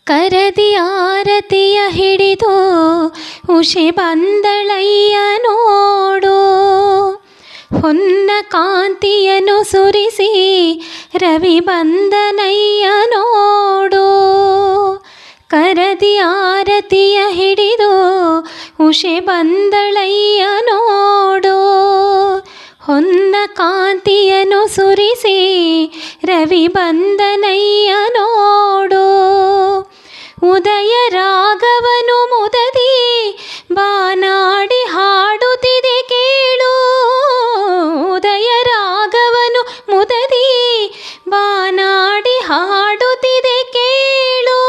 ಕರದಿ ಆರತಿಯ ಹಿಡಿದು ಉಷೆ ಬಂದಳಯ್ಯ ನೋಡು. ಹೊನ್ನ ಕಾಂತಿಯನ್ನು ಸುರಿಸಿ ರವಿ ಬಂದನಯ್ಯ ನೋಡು. ಕರದಿ ಆರತಿಯ ಹಿಡಿದು ಉಷೆ ಬಂದಳಯ್ಯ ನೋಡು. ಹೊನ್ನ ಕಾಂತಿಯನ್ನು ಸುರಿಸಿ ರವಿ ಬಂದನಯ್ಯ ನೋಡು. ಉದಯ ರಾಗವನು ಮುದದಿ ಬಾನಾಡಿ ಹಾಡುತ್ತಿದೆ ಕೇಳು. ಉದಯ ರಾಗವನು ಮುದದಿ ಬಾನಾಡಿ ಹಾಡುತ್ತಿದೆ ಕೇಳು.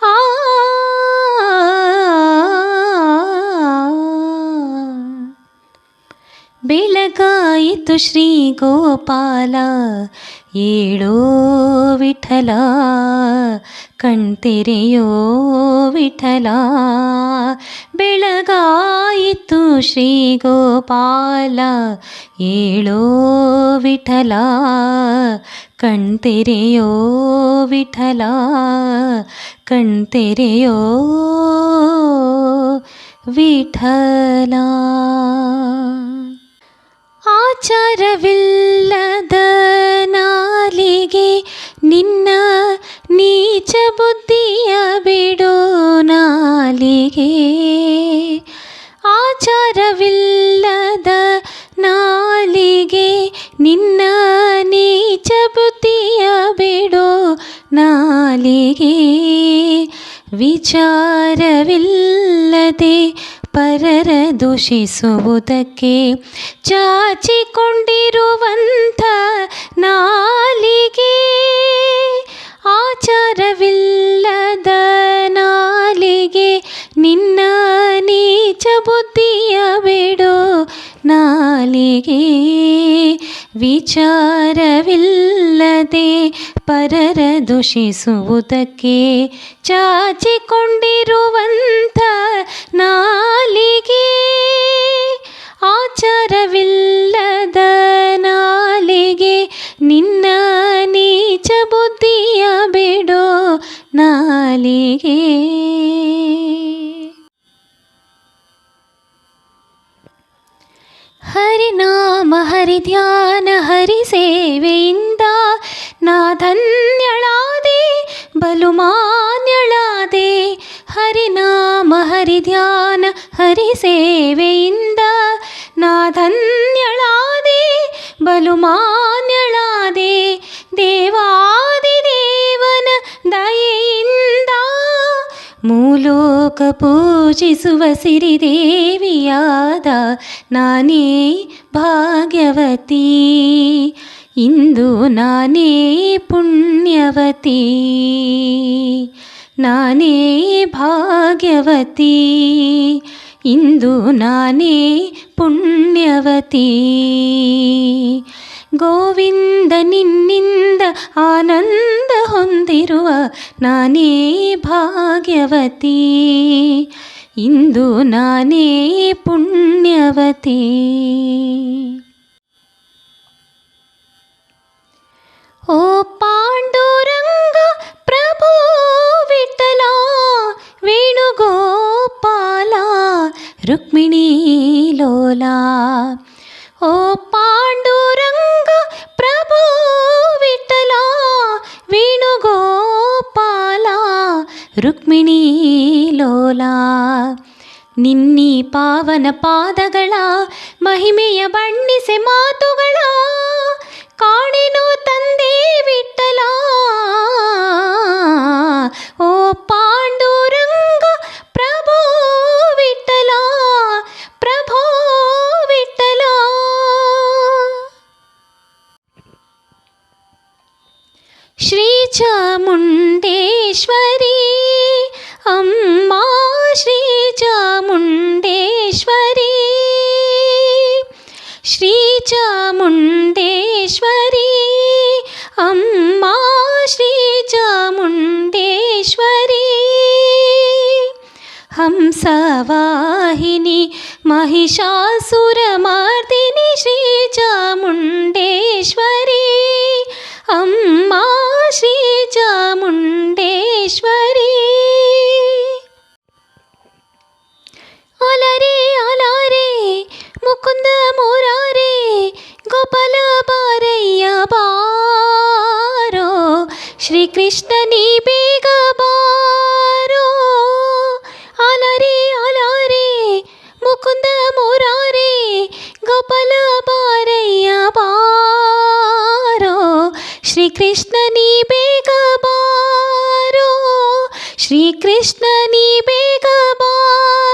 ಆ ಬೆಳಗಾಯಿತು ಶ್ರೀ ಗೋಪಾಲ ಏಳೋ ವಿಠಲ, ಕಣ್ತೆರೆಯೋ ವಿಠಲ. ಬೆಳಗಾಯಿತು ಶ್ರೀ ಗೋಪಾಲ ಏಳೋ ವಿಠಲ, ಕಣ್ತೆರೆಯೋ ವಿಠಲ, ಕಣ್ತೆರೆಯೋ ವಿಠಲ. ಆಚಾರವಿಲ್ಲದ ನಾಲಿಗೆ ನಿನ್ನ ನೀಚ ಬುದ್ಧಿಯ ಬಿಡು ನಾಲಿಗೆ. ಆಚಾರವಿಲ್ಲದ ನಾಲಿಗೆ ನಿನ್ನ ನೀಚ ಬುದ್ಧಿಯ ಬಿಡು ನಾಲಿಗೆ. ವಿಚಾರವಿಲ್ಲದೆ ಪರರ ದೂಷಿಸುವುದಕ್ಕೆ ಚಾಚಿಕೊಂಡಿರುವಂಥ ನಾಲಿಗೆ. ಆಚಾರವಿಲ್ಲದ ನಾಲಿಗೆ ನಿನ್ನ ನೀಚ ಬುದ್ಧಿಯ ಬಿಡು ನಾಲಿಗೆ. ವಿಚಾರವಿಲ್ಲದೆ ಪರರ ದೂಷಿಸುವುದಕ್ಕೆ ಚಾಚಿಕೊಂಡಿರುವಂಥ ನಾಲಿಗೆ. ಆಚಾರವಿಲ್ಲದ ನಾಲಿಗೆ ನಿನ್ನ ನೀಚ ಬುದ್ಧಿಯ ಬಿಡು ನಾಲಿಗೆ. ಹರಿನಾಮ ಹರಿಧ್ಯಾನ ಹರಿಸೇವೆಯಿಂದ ನಾ ಧನ್ಯಳಾದೆ ಬಲು ಮಾನ್ಯಳಾದೆ. ಹರಿನಾಮ ಹರಿಧ್ಯಾನ ಹರಿಸೇವೆಯಿಂದ ನಾ ಧನ್ಯಳಾದೆ ಬಲು ಮಾನ್ಯಳಾದೆ. ದೇವಾದಿ ದೇವನ ದಯೆಯಿಂದ ಮೂಲೋಕ ಪೂಜಿಸುವ ಸಿರಿದೇವಿಯಾದ ನಾನೇ ಭಾಗ್ಯವತಿ. ಇಂದು ನಾನೇ ಪುಣ್ಯವತಿ, ನಾನೇ ಭಾಗ್ಯವತಿ. ಇಂದು ನಾನೇ ಪುಣ್ಯವತಿ. ಗೋವಿಂದ ನಿನ್ನಿಂದ ಆನಂದ ಹೊಂದಿರುವ ನಾನೇ ಭಾಗ್ಯವತಿ. ಇಂದು ನಾನೇ ಪುಣ್ಯವತಿ. ಓ ಪಾಂಡುರಂಗ ಪ್ರಭು ವಿಠಲ ವೇಣುಗೋಪಾಲ ರುಕ್ಮಿಣೀ ಲೋಲಾ. ಓ ಪಾಂಡುರಂಗ ಪ್ರಭು ವಿಠಲ ವೇಣುಗೋಪಾಲ ರುಕ್ಮಿಣೀ ಲೋಲಾ. ನಿನ್ನೀ ಪಾವನ ಪಾದಗಳ ಮಹಿಮೆಯ ಬಣ್ಣಿಸೆ ಮಾತುಗಳ ಕಾಣೆನು ತಂದೆ ವಿಠಲ. ಓ ಪಾಂಡುರಂಗ ಪ್ರಭು ವಿಠಲ ಪ್ರಭೋ ವಿಠಲ. ಶ್ರೀ ಚಾಮುಂಡೇಶ್ವರಿ ಅಮ್ಮ ಶ್ರೀ ಚಾಮುಂಡೇಶ್ವರಿ. ಶ್ರೀ ಚಾಮುಂಡೇಶ್ವರಿ ಅಮ್ಮ ಶ್ರೀ ಚಾಮುಂಡೇಶ್ವರಿ. ಹಂಸವಾಹಿನಿ महिषासुरमर्दिनी श्री चामुण्डेश्वरी अम्मा श्री चामुण्डेश्वरी। ಶ್ರೀಕೃಷ್ಣ ನೀ ಬೇಗ ಬಾರೋ ಅಲರೆ ಅಲರೆ ಮುಕುಂದ ಮುರಾರೆ ಗೋಪಾಲ ಬಾರಯ್ಯ ಬಾರೋ ಶ್ರೀಕೃಷ್ಣ ನೀ ಬೇಗ ಬಾರೋ ಶ್ರೀಕೃಷ್ಣ ನೀ ಬೇಗ ಬಾರೋ